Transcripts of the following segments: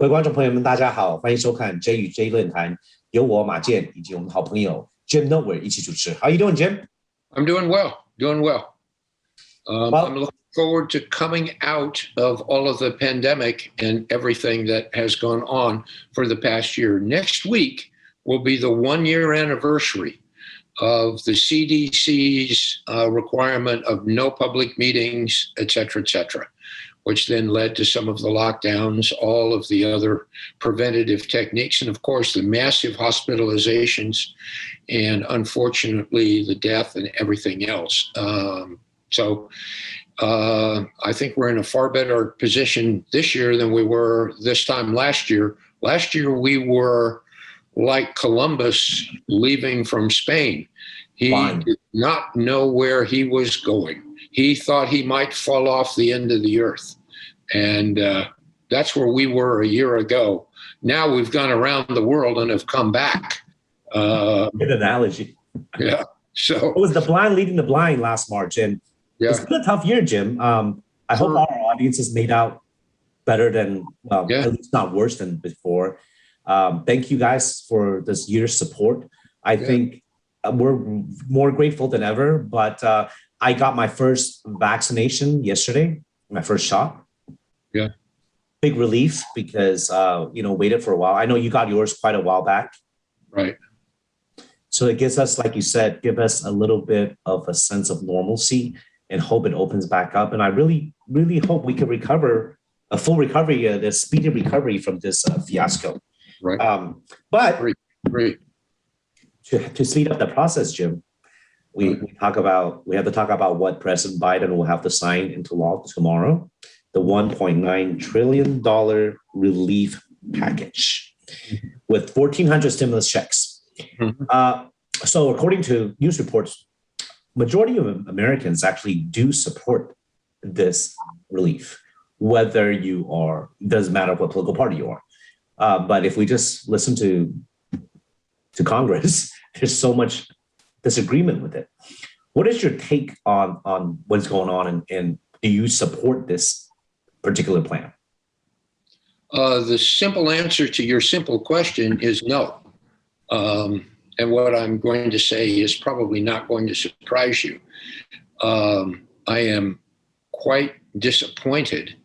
各位观众朋友们，大家好，欢迎收看 J 与 J 论坛，由我马健以及我们好朋友 Jim Nowe 一起主持。How are you doing, Jim? I'm doing well. I'm looking forward to coming out of all of the pandemic and everything that has gone on for the past year. Next week will be the 1-year anniversary of the CDC's requirement of no public meetings, et cetera, which then led to some of the lockdowns, all of the other preventative techniques, and of course the massive hospitalizations and unfortunately the death and everything else. I think we're in a far better position this year than we were this time last year. Last year we were like Columbus leaving from Spain. He did not know where he was going. He thought he might fall off the end of the earth. And that's where we were a year ago. Now we've gone around the world and have come back. Good analogy. Yeah. So it was the blind leading the blind last March. And it's been a tough year, Jim. I hope our audience has made out better than, at least not worse than before. Thank you guys for this year's support. I think we're more grateful than ever, but I got my first vaccination yesterday, my first shot. Yeah. Big relief because, waited for a while. I know you got yours quite a while back. Right. So it gives us, like you said, give us a little bit of a sense of normalcy and hope it opens back up. And I really, really hope we can recover a full recovery, the speedy recovery from this fiasco. Right. But great. To speed up the process, Jim, we have to talk about what President Biden will have to sign into law tomorrow, the $1.9 trillion relief package with 1,400 stimulus checks. So according to news reports, majority of Americans actually do support this relief, whether you are, doesn't matter what political party you are. But if we just listen to Congress, there's so much disagreement with it. What is your take on what's going on, and do you support this particular plan? The simple answer to your simple question is no. And what I'm going to say is probably not going to surprise you. I am quite disappointed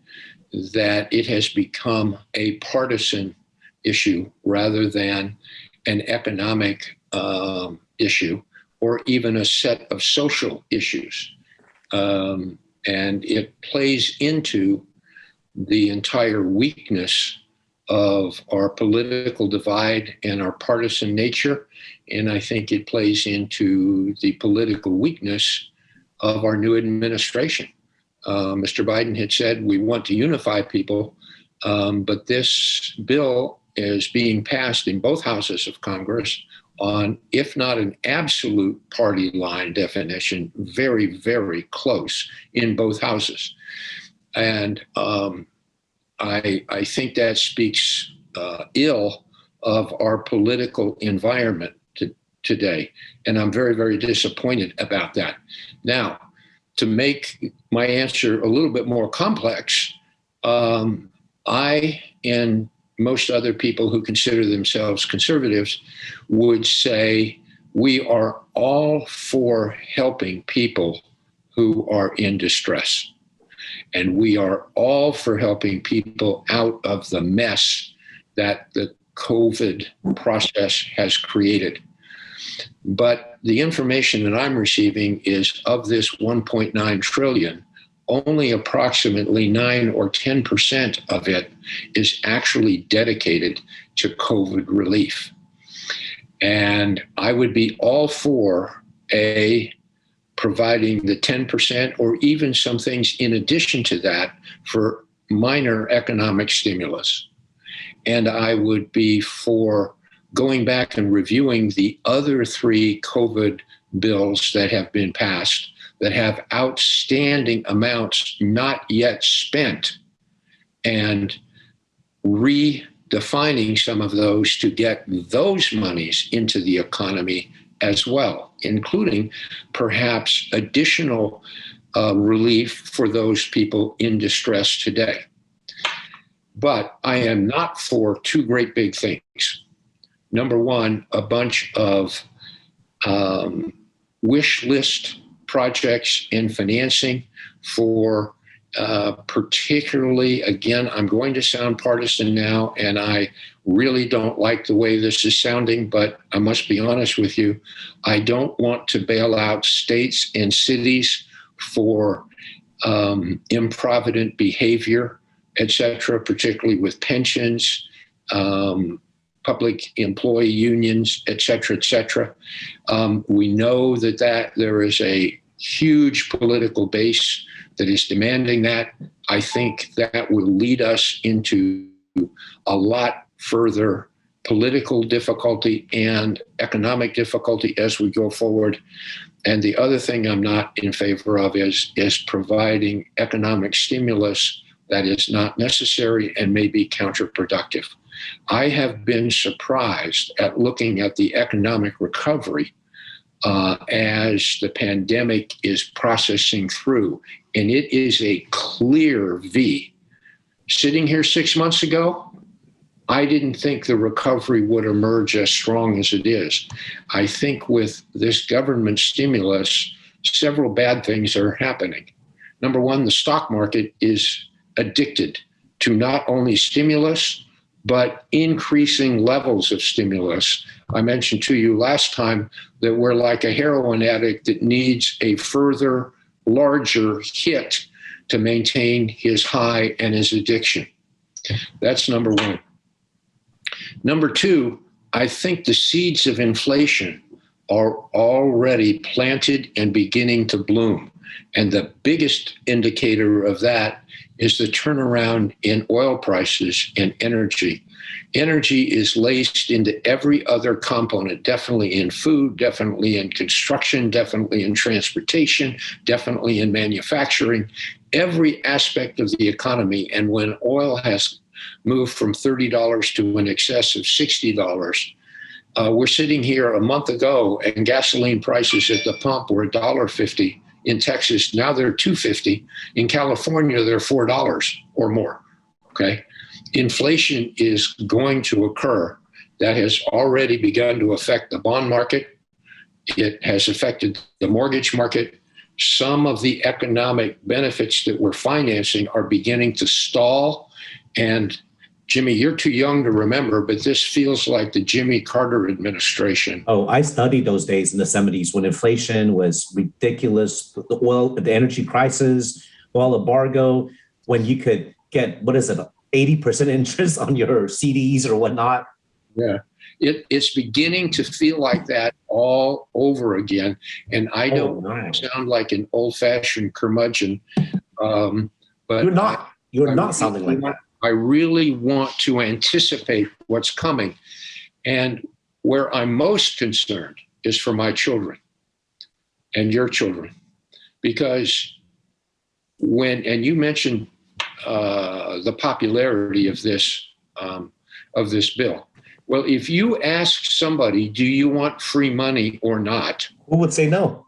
that it has become a partisan issue rather than an economic issue or even a set of social issues. And it plays into the entire weakness of our political divide and our partisan nature. And I think it plays into the political weakness of our new administration. Mr. Biden had said we want to unify people, but this bill is being passed in both houses of Congress on, if not an absolute party line definition, very, very close in both houses. And I think that speaks ill of our political environment today. And I'm very, very disappointed about that. Now, to make my answer a little bit more complex, I and most other people who consider themselves conservatives would say we are all for helping people who are in distress. And we are all for helping people out of the mess that the COVID process has created. But the information that I'm receiving is of this 1.9 trillion, only approximately 9 or 10% of it is actually dedicated to COVID relief. And I would be all for providing the 10% or even some things in addition to that for minor economic stimulus. And I would be for going back and reviewing the other 3 COVID bills that have been passed that have outstanding amounts not yet spent, and redefining some of those to get those monies into the economy as well, including perhaps additional relief for those people in distress today. But I am not for two great big things. Number one, a bunch of wish list projects and financing for particularly, again, I'm going to sound partisan now, and I really don't like the way this is sounding, but I must be honest with you. I don't want to bail out states and cities for improvident behavior, et cetera, particularly with pensions, public employee unions, et cetera, et cetera. We know that there is a huge political base that is demanding that. I think that will lead us into a lot further political difficulty and economic difficulty as we go forward. And the other thing I'm not in favor of is providing economic stimulus that is not necessary and may be counterproductive. I have been surprised at looking at the economic recovery as the pandemic is processing through, and it is a clear V. Sitting here 6 months ago, I didn't think the recovery would emerge as strong as it is. I think with this government stimulus, several bad things are happening. Number one, the stock market is addicted to not only stimulus, but increasing levels of stimulus. I mentioned to you last time that we're like a heroin addict that needs a further larger hit to maintain his high and his addiction. That's number one. Number two, I think the seeds of inflation are already planted and beginning to bloom. And the biggest indicator of that is the turnaround in oil prices and energy. Energy is laced into every other component, definitely in food, definitely in construction, definitely in transportation, definitely in manufacturing, every aspect of the economy. And when oil has moved from $30 to in excess of $60, we're sitting here a month ago and gasoline prices at the pump were $1.50. In Texas, now they're $2.50. In California, they're $4 or more. Okay, inflation is going to occur. That has already begun to affect the bond market. It has affected the mortgage market. Some of the economic benefits that we're financing are beginning to stall. And Jimmy, you're too young to remember, but this feels like the Jimmy Carter administration. Oh, I studied those days in the 70s when inflation was ridiculous. The oil, the energy crisis, oil embargo, when you could get, 80% interest on your CDs or whatnot. Yeah, it's beginning to feel like that all over again. And I don't sound like an old-fashioned curmudgeon, but you're not sounding like that. I really want to anticipate what's coming. And where I'm most concerned is for my children and your children. Because and you mentioned the popularity of this bill. Well, if you ask somebody, do you want free money or not? Who would say no?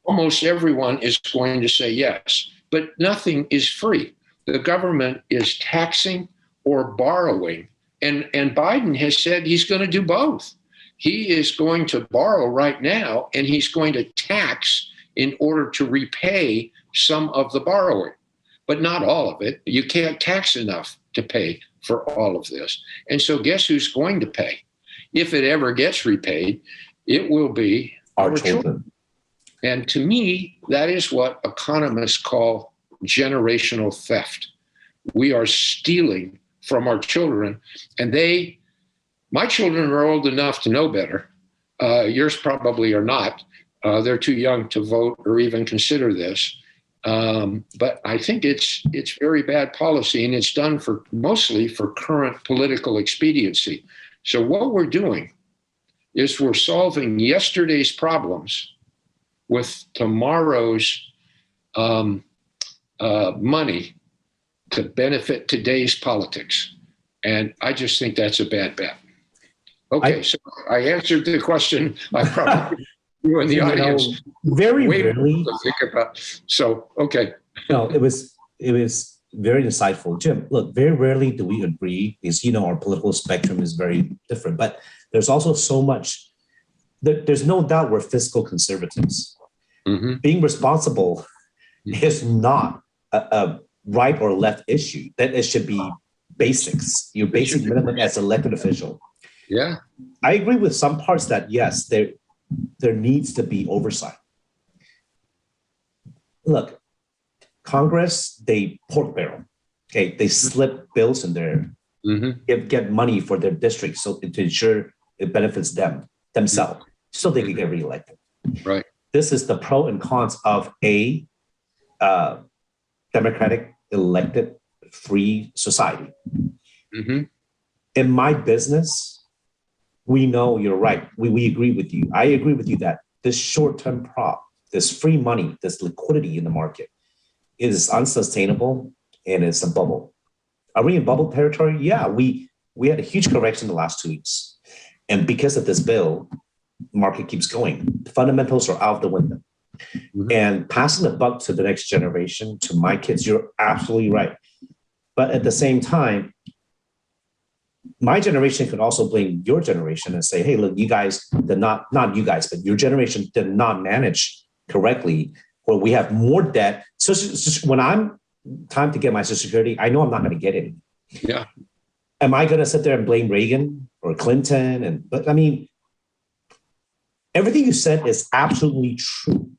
Almost everyone is going to say yes, but nothing is free. The government is taxing or borrowing. And Biden has said he's going to do both. He is going to borrow right now, and he's going to tax in order to repay some of the borrowing, but not all of it. You can't tax enough to pay for all of this. And so guess who's going to pay? If it ever gets repaid, it will be our children. And to me, that is what economists call generational theft. We are stealing from our children, and my children are old enough to know better. Yours probably are not. They're too young to vote or even consider this. But I think it's very bad policy, and it's done mostly for current political expediency. So what we're doing is we're solving yesterday's problems with tomorrow's money to benefit today's politics. And I just think that's a bad bet. Okay, so I answered the question. I probably you in the audience very rarely to think about. So okay. No, it was Very insightful. Jim, look, very rarely do we agree because, our political spectrum is very different, but there's also so much, there's no doubt we're fiscal conservatives. Mm-hmm. Being responsible is not a right or left issue, that it should be basics, your basic minimum as elected official. Yeah. I agree with some parts that, yes, there needs to be oversight. Look, Congress, they pork barrel. Okay, they slip bills in there, get money for their district so to ensure it benefits themselves, so they can get reelected. Right. This is the pro and cons of a democratic elected free society. Mm-hmm. In my business, we know you're right. We agree with you. I agree with you that this short-term prop, this free money, this liquidity in the market is unsustainable and it's a bubble. Are we in bubble territory? Yeah, we had a huge correction the last 2 weeks. And because of this bill, market keeps going. The fundamentals are out the window. Mm-hmm. And passing the buck to the next generation, to my kids, you're absolutely right. But at the same time, my generation could also blame your generation and say, hey, look, you guys did not you guys, but your generation did not manage correctly, where we have more debt. So when I'm time to get my Social Security, I know I'm not going to get it. Yeah. Am I going to sit there and blame Reagan or Clinton? But I mean, everything you said is absolutely true.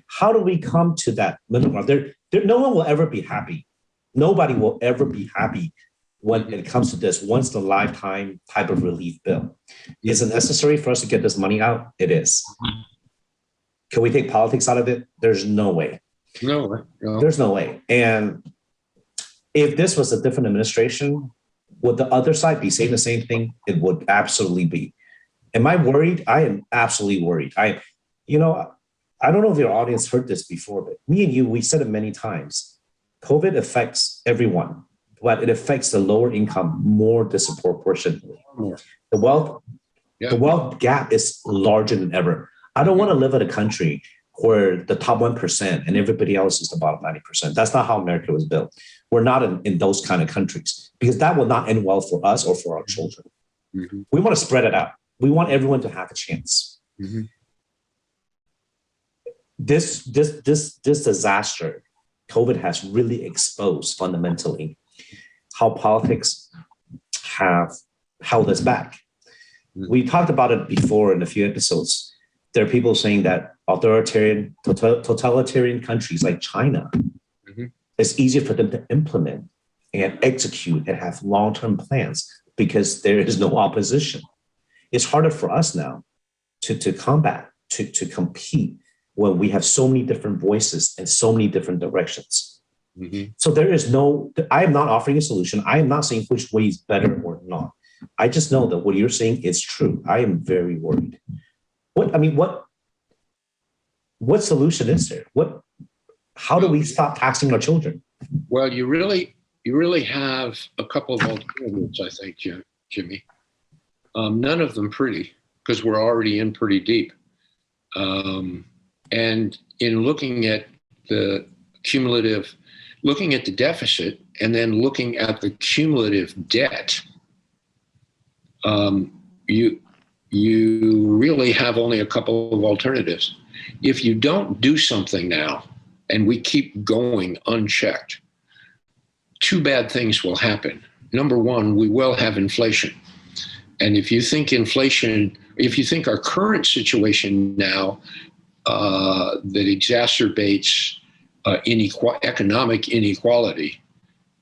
How do we come to that middle ground? No one will ever be happy. Nobody will ever be happy when it comes to this once in a lifetime type of relief bill. Is it necessary for us to get this money out? It is. Can we take politics out of it? There's no way. No. There's no way. And if this was a different administration, would the other side be saying the same thing? It would absolutely be. Am I worried? I am absolutely worried. I don't know if your audience heard this before, but me and you, we said it many times. COVID affects everyone, but it affects the lower income more disproportionately. The wealth gap is larger than ever. I don't want to live in a country where the top 1% and everybody else is the bottom 90%. That's not how America was built. We're not in those kind of countries, because that will not end well for us or for our children. Mm-hmm. We want to spread it out. We want everyone to have a chance. Mm-hmm. This disaster, COVID, has really exposed fundamentally how politics have held us back. Mm-hmm. We talked about it before in a few episodes. There are people saying that totalitarian countries like China, it's easier for them to implement and execute and have long-term plans because there is no opposition. It's harder for us now to combat, to compete when we have so many different voices and so many different directions. Mm-hmm. So I am not offering a solution. I am not saying which way is better or not. I just know that what you're saying is true. I am very worried. What solution is there? How do we stop taxing our children? Well, you really have a couple of alternatives, I think, Jimmy. None of them pretty, because we're already in pretty deep. And in looking at the deficit and then looking at the cumulative debt, you really have only a couple of alternatives. If you don't do something now and we keep going unchecked, two bad things will happen. Number one, we will have inflation. And if you think our current situation now that exacerbates economic inequality,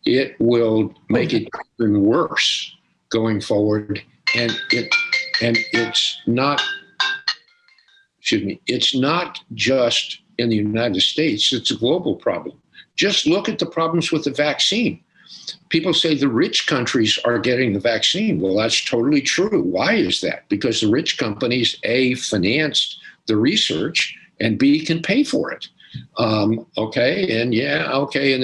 it will make it even worse going forward. And it's not just in the United States, it's a global problem. Just look at the problems with the vaccine. People say the rich countries are getting the vaccine. Well, that's totally true. Why is that? Because the rich companies, A, financed the research, and B, can pay for it. And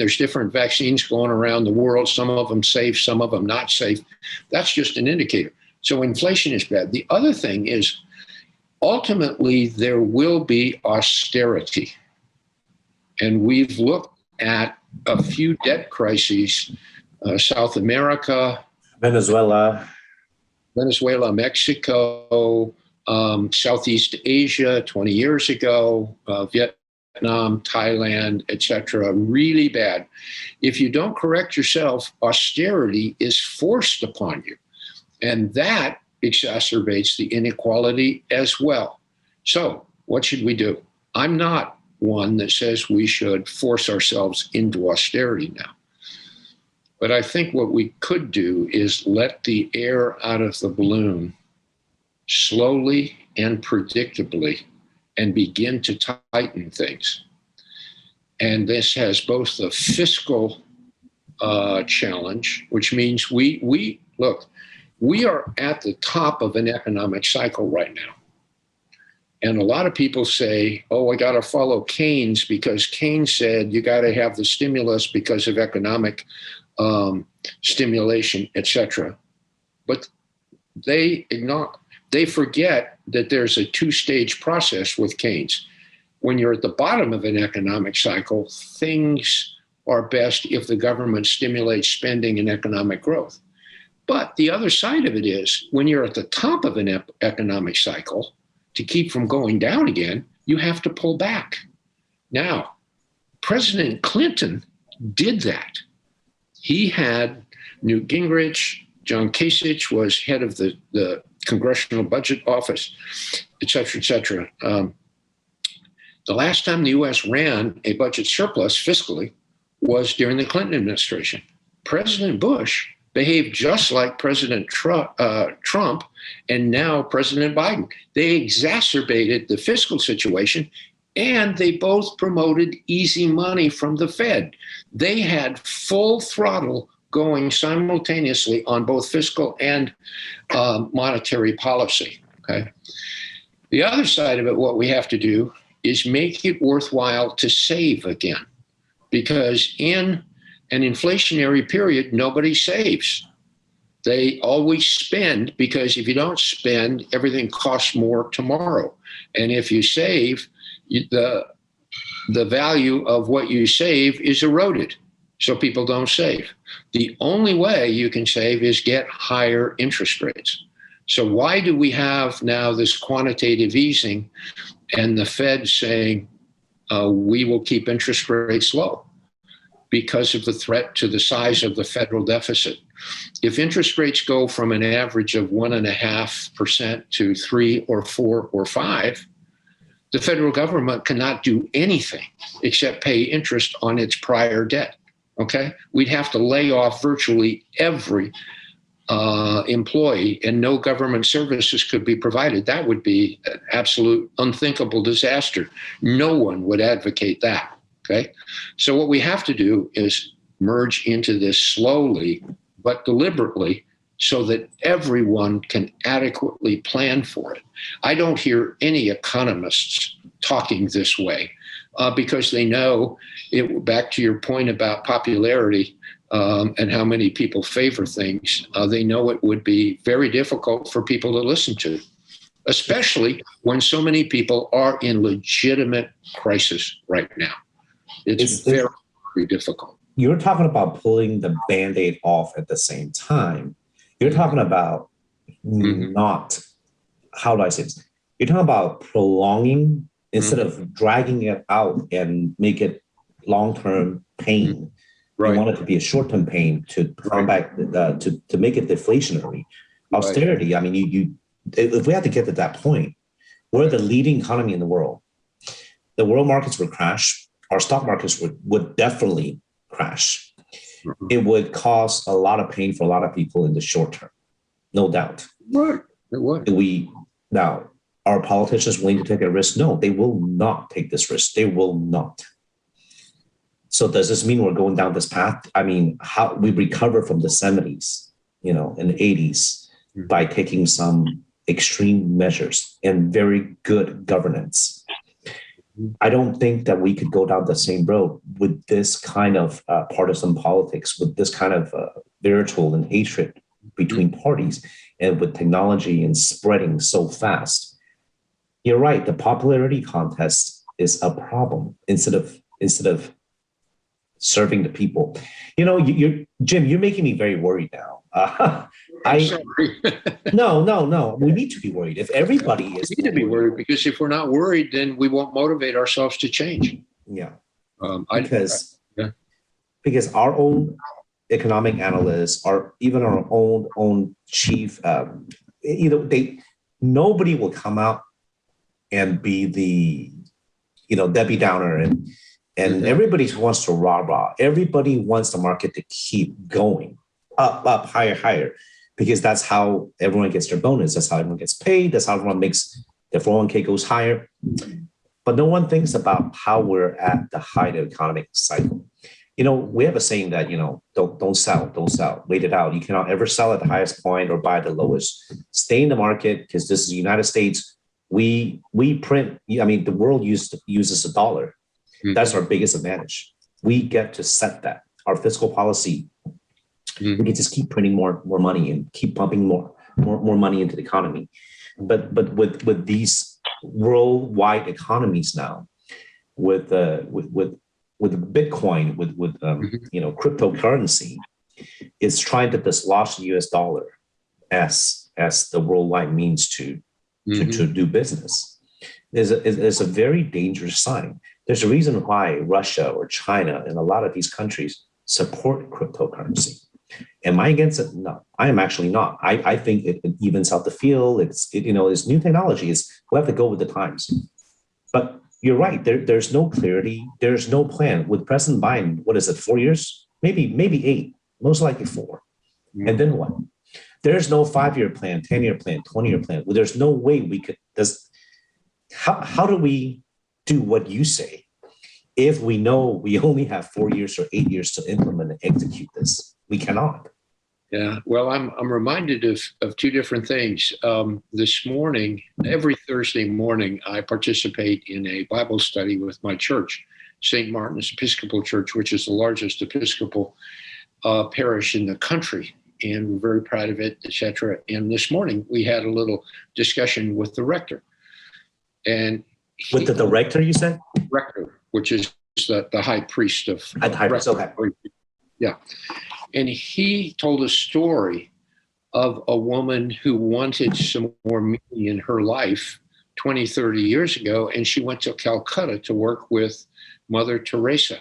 there's different vaccines going around the world. Some of them safe, some of them not safe. That's just an indicator. So inflation is bad. The other thing is, ultimately, there will be austerity. And we've looked at a few debt crises, South America, Venezuela, Mexico, Southeast Asia 20 years ago, Vietnam, Thailand, etc., really bad. If you don't correct yourself, austerity is forced upon you. And that exacerbates the inequality as well. So what should we do? I'm not one that says we should force ourselves into austerity now. But I think what we could do is let the air out of the balloon slowly and predictably and begin to tighten things. And this has both the fiscal challenge, which means we are at the top of an economic cycle right now. And a lot of people say, oh, I got to follow Keynes because Keynes said you got to have the stimulus because of economic stimulation, etc. But they forget that there's a two-stage process with Keynes. When you're at the bottom of an economic cycle, things are best if the government stimulates spending and economic growth. But the other side of it is when you're at the top of an economic cycle, to keep from going down again, you have to pull back. Now, President Clinton did that. He had Newt Gingrich, John Kasich was head of the Congressional Budget Office, et cetera, et cetera. The last time the U.S. ran a budget surplus fiscally was during the Clinton administration. President Bush behaved just like President Trump and now President Biden. They exacerbated the fiscal situation, and they both promoted easy money from the Fed. They had full throttle going simultaneously on both fiscal and monetary policy. Okay. The other side of it, what we have to do is make it worthwhile to save again, because in an inflationary period, nobody saves. They always spend, because if you don't spend, everything costs more tomorrow. And if you save, the value of what you save is eroded. So people don't save. The only way you can save is get higher interest rates. So why do we have now this quantitative easing and the Fed saying we will keep interest rates low? Because of the threat to the size of the federal deficit. If interest rates go from an average of 1.5% to 3 or 4 or 5, the federal government cannot do anything except pay interest on its prior debt. Okay, we'd have to lay off virtually every employee, and no government services could be provided. That would be an absolute unthinkable disaster. No one would advocate that. Okay, so what we have to do is merge into this slowly but deliberately so that everyone can adequately plan for it. I don't hear any economists talking this way because they know it. Back to your point about popularity and how many people favor things, they know it would be very difficult for people to listen to, especially when so many people are in legitimate crisis right now. It's very, very difficult. You're talking about pulling the Band-Aid off at the same time. You're talking about not, how do I say this? You're talking about prolonging instead of dragging it out and make it long-term pain. Right. You want it to be a short-term pain to combat, to make it deflationary. Austerity, I mean, if we have to get to that point, we're the leading economy in the world. The world markets would crash. Our stock markets would definitely crash. It would cause a lot of pain for a lot of people in the short term, no doubt. Right. It would. Now, are politicians willing to take a risk? No, they will not take this risk. They will not. So does this mean we're going down this path? I mean, how we recover from the 70s, and the 80s by taking some extreme measures and very good governance. I don't think that we could go down the same road with this kind of partisan politics, with this kind of vitriol and hatred between parties, and with technology and spreading so fast. You're right. The popularity contest is a problem instead of serving the people. Jim, you're making me very worried now. I'm sorry. No. We need to be worried. If everybody is, we need to be worried, because if we're not worried, then we won't motivate ourselves to change. Yeah. Yeah. Because our own economic analysts, or even our own chief, nobody will come out and be the Debbie Downer, and everybody wants to rah. Everybody wants the market to keep going up, higher, because that's how everyone gets their bonus. That's how everyone gets paid. That's how everyone makes their 401k goes higher. But no one thinks about how we're at the height of the economic cycle. We have a saying that, don't sell, wait it out. You cannot ever sell at the highest point or buy at the lowest. Stay in the market, because this is the United States. We print, the world uses a dollar. Mm-hmm. That's our biggest advantage. We get to set that. Our fiscal policy, we can just keep printing more money and keep pumping more money into the economy. But with these worldwide economies now, with Bitcoin, with cryptocurrency, it's trying to dislodge the US dollar as the worldwide means to do business. Is a very dangerous sign. There's a reason why Russia or China and a lot of these countries support cryptocurrency. Am I against it? No, I am actually not. I think it evens out the field. It's new technology. We'll have to go with the times. But you're right. There's no clarity. There's no plan. With President Biden, what is it, 4 years? Maybe 8, most likely 4. And then what? There's no 5-year plan, 10-year plan, 20-year plan. Well, there's no way we could. How do we do what you say if we know we only have 4 years or 8 years to implement and execute this? We cannot. Yeah. Well, I'm reminded of two different things. This morning, every Thursday morning, I participate in a Bible study with my church, St. Martin's Episcopal Church, which is the largest Episcopal parish in the country. And we're very proud of it, etc. And this morning, we had a little discussion with the rector. And with the director, you said? Rector, which is the high priest of. At the high priest, okay. Yeah. And he told a story of a woman who wanted some more meaning in her life 20, 30 years ago. And she went to Calcutta to work with Mother Teresa.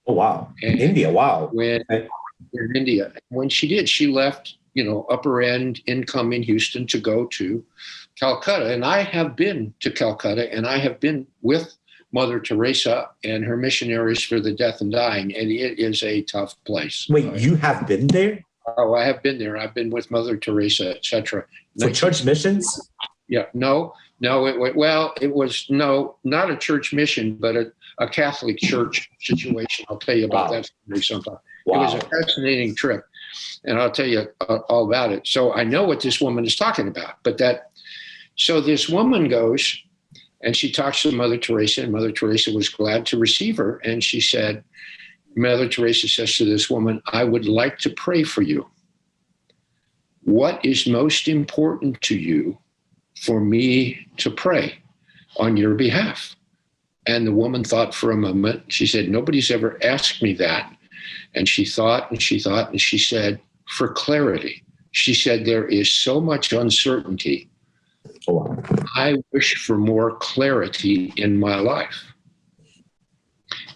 Oh, wow. In India, wow. In India. When she did, she left, upper end income in Houston to go to Calcutta. And I have been to Calcutta, and I have been with Mother Teresa and her missionaries for the deaf and dying, and it is a tough place. Wait, you have been there? Oh, I have been there. I've been with Mother Teresa, etc. For church missions? Yeah, no. It was not a church mission, but a Catholic church situation. I'll tell you about that sometime. Wow. It was a fascinating trip, and I'll tell you all about it. So I know what this woman is talking about, so this woman goes, and she talks to Mother Teresa, and Mother Teresa was glad to receive her. And she said, Mother Teresa says to this woman, I would like to pray for you. What is most important to you for me to pray on your behalf? And the woman thought for a moment. She said, nobody's ever asked me that. And she thought, and she said, for clarity. She said, there is so much uncertainty. I wish for more clarity in my life.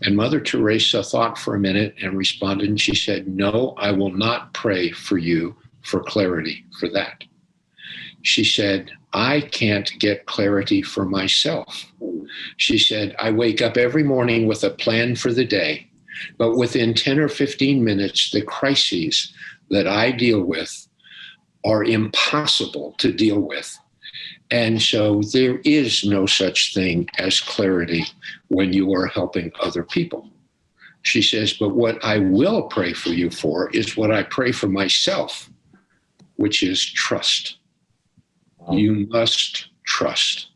And Mother Teresa thought for a minute and responded, and she said, no, I will not pray for you for clarity for that. She said, I can't get clarity for myself. She said, I wake up every morning with a plan for the day, but within 10 or 15 minutes, the crises that I deal with are impossible to deal with. And so there is no such thing as clarity when you are helping other people. She says, but what I will pray for you for is what I pray for myself, which is trust. You must trust.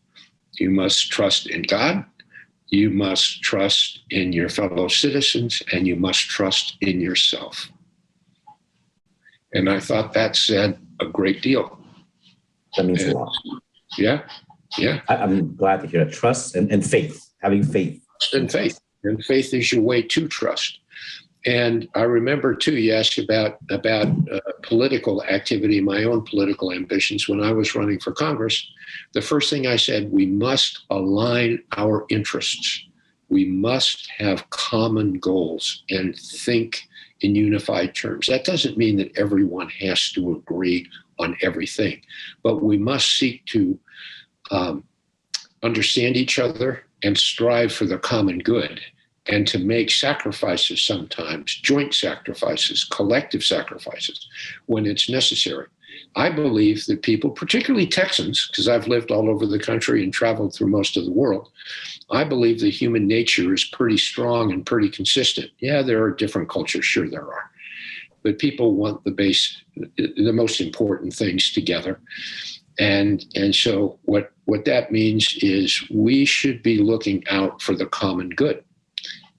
You must trust in God. You must trust in your fellow citizens, and you must trust in yourself. And I thought that said a great deal. That means a lot. Yeah. I'm glad to hear it. Trust and faith, having faith. And faith. And faith is your way to trust. And I remember too, you asked about political activity, my own political ambitions. When I was running for Congress, the first thing I said, we must align our interests. We must have common goals and think in unified terms. That doesn't mean that everyone has to agree on everything, but we must seek to understand each other and strive for the common good, and to make sacrifices sometimes, joint sacrifices, collective sacrifices, when it's necessary. I believe that people, particularly Texans, because I've lived all over the country and traveled through most of the world, I believe that human nature is pretty strong and pretty consistent. Yeah, there are different cultures, sure there are. But people want the most important things together. And so what that means is we should be looking out for the common good.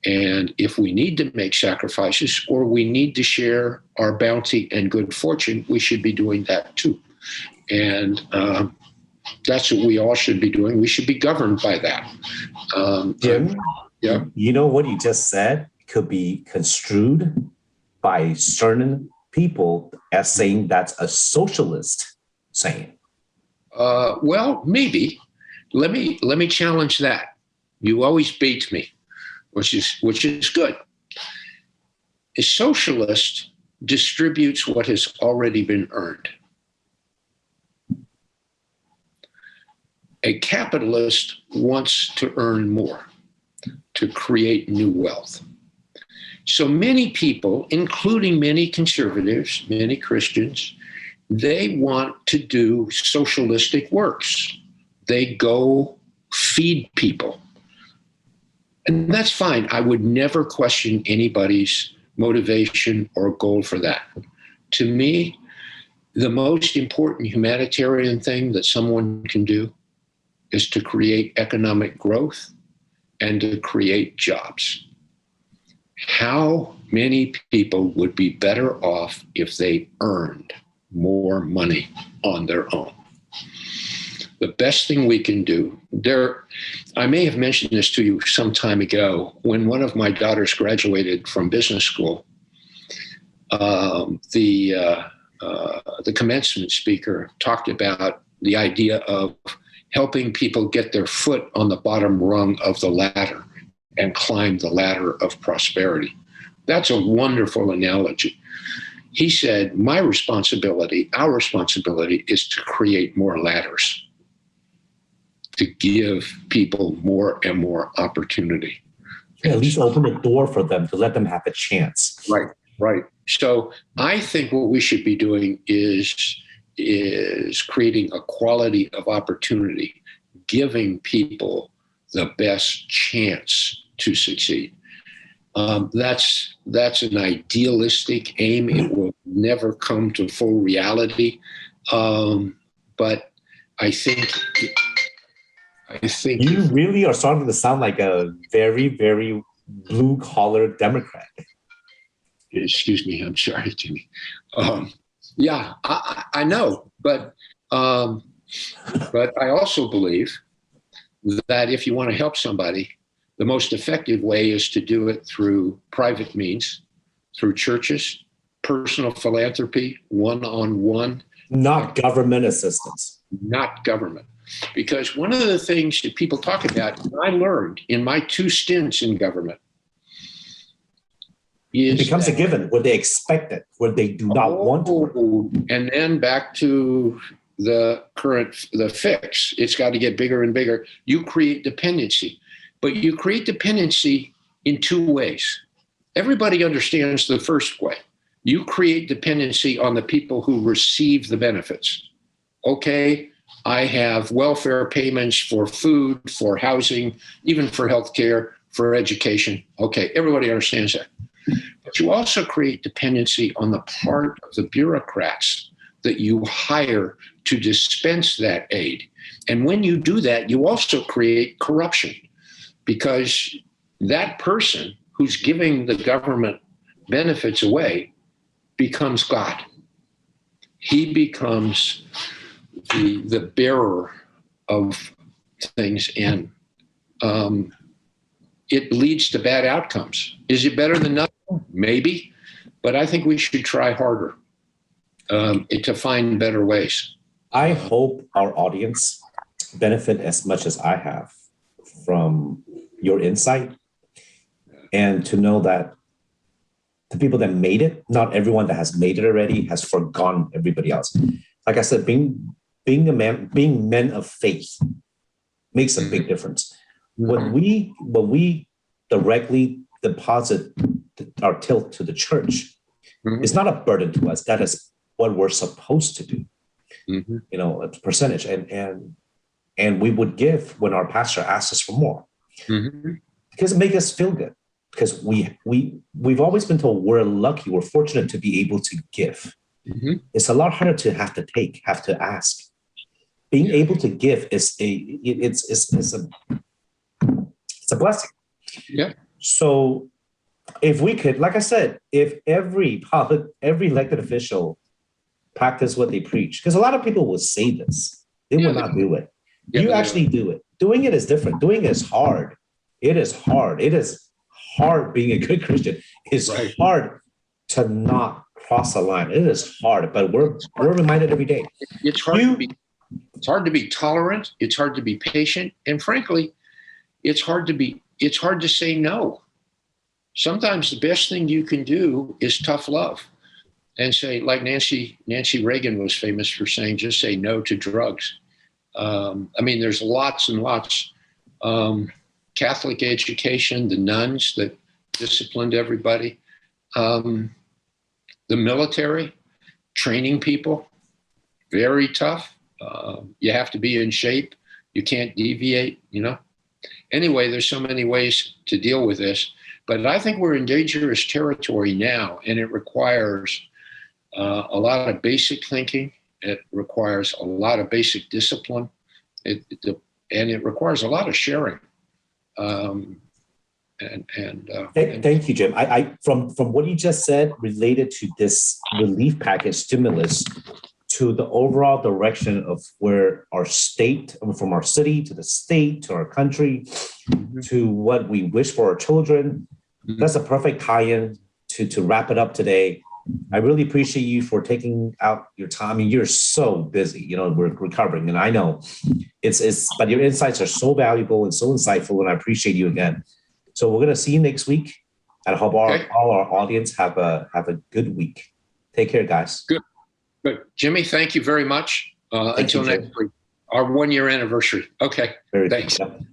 And if we need to make sacrifices or we need to share our bounty and good fortune, we should be doing that too. And that's what we all should be doing. We should be governed by that. Jim, yeah. You know what you just said could be construed by certain people as saying that's a socialist saying. Well, maybe. Let me challenge that. You always beat me, which is good. A socialist distributes what has already been earned. A capitalist wants to earn more, to create new wealth. So many people, including many conservatives, many Christians, they want to do socialistic works. They go feed people. And that's fine. I would never question anybody's motivation or goal for that. To me, the most important humanitarian thing that someone can do is to create economic growth and to create jobs. How many people would be better off if they earned more money on their own? The best thing we can do I may have mentioned this to you some time ago, when one of my daughters graduated from business school, the commencement speaker talked about the idea of helping people get their foot on the bottom rung of the ladder and climb the ladder of prosperity. That's a wonderful analogy. He said, our responsibility is to create more ladders, to give people more and more opportunity. Yeah, at least open the door for them to let them have a chance. Right. So I think what we should be doing is creating a quality of opportunity, giving people the best chance to succeed. That's an idealistic aim. It will never come to full reality. But I think you really are starting to sound like a very, very blue-collar Democrat. Excuse me, I'm sorry, Jimmy. Yeah, I know, but I also believe that if you want to help somebody, the most effective way is to do it through private means, through churches, personal philanthropy, one-on-one. Not government assistance. Not government. Because one of the things that people talk about, and I learned in my 2 stints in government, it becomes a given, what they expect it, what they do not want to. And then back to the fix. It's got to get bigger and bigger. You create dependency, but you create dependency in 2 ways. Everybody understands the first way. You create dependency on the people who receive the benefits. Okay, I have welfare payments for food, for housing, even for healthcare, for education. Okay, everybody understands that. But you also create dependency on the part of the bureaucrats that you hire to dispense that aid. And when you do that, you also create corruption, because that person who's giving the government benefits away becomes God. He becomes the bearer of things. And it leads to bad outcomes. Is it better than nothing? Maybe, but I think we should try harder to find better ways. I hope our audience benefit as much as I have from your insight, and to know that the people that made it, not everyone that has made it already has forgotten everybody else. Like I said, being men of faith makes a big difference. When we directly deposit our tilt to the church, it's not a burden to us. That is what we're supposed to do. You know, a percentage, and we would give when our pastor asks us for more, because it makes us feel good. Because we've always been told we're lucky, we're fortunate to be able to give. It's a lot harder to have to take, have to ask. Being able to give is it's a blessing. Yeah. So if we could, like I said, if every elected official practice what they preach, because a lot of people will say this, they will not do it. You actually do it. Doing it is different. Doing it is hard. It is hard. It is hard being a good Christian. It's hard to not cross a line. It is hard, but we're reminded every day. It's hard to be tolerant. It's hard to be patient, and frankly, it's hard to say no. Sometimes the best thing you can do is tough love, and say, like Nancy Reagan was famous for saying, just say no to drugs. I mean, there's lots and lots. Catholic education, the nuns that disciplined everybody, the military, training people, very tough. You have to be in shape. You can't deviate, you know. Anyway, there's so many ways to deal with this, but I think we're in dangerous territory now, and it requires a lot of basic thinking. It requires a lot of basic discipline, and it requires a lot of sharing. Thank you, Jim. I from what you just said related to this relief package stimulus to the overall direction of where our state, from our city to the state to our country, to what we wish for our children. That's a perfect tie-in to wrap it up today. I really appreciate you for taking out your time. I mean, you're so busy, you know, we're recovering, and I know but your insights are so valuable and so insightful, and I appreciate you again. So we're going to see you next week, and I hope all our audience have a good week. Take care, guys. Good. Jimmy, thank you very much. Until next week, our 1-year anniversary. Okay. Very thanks. good.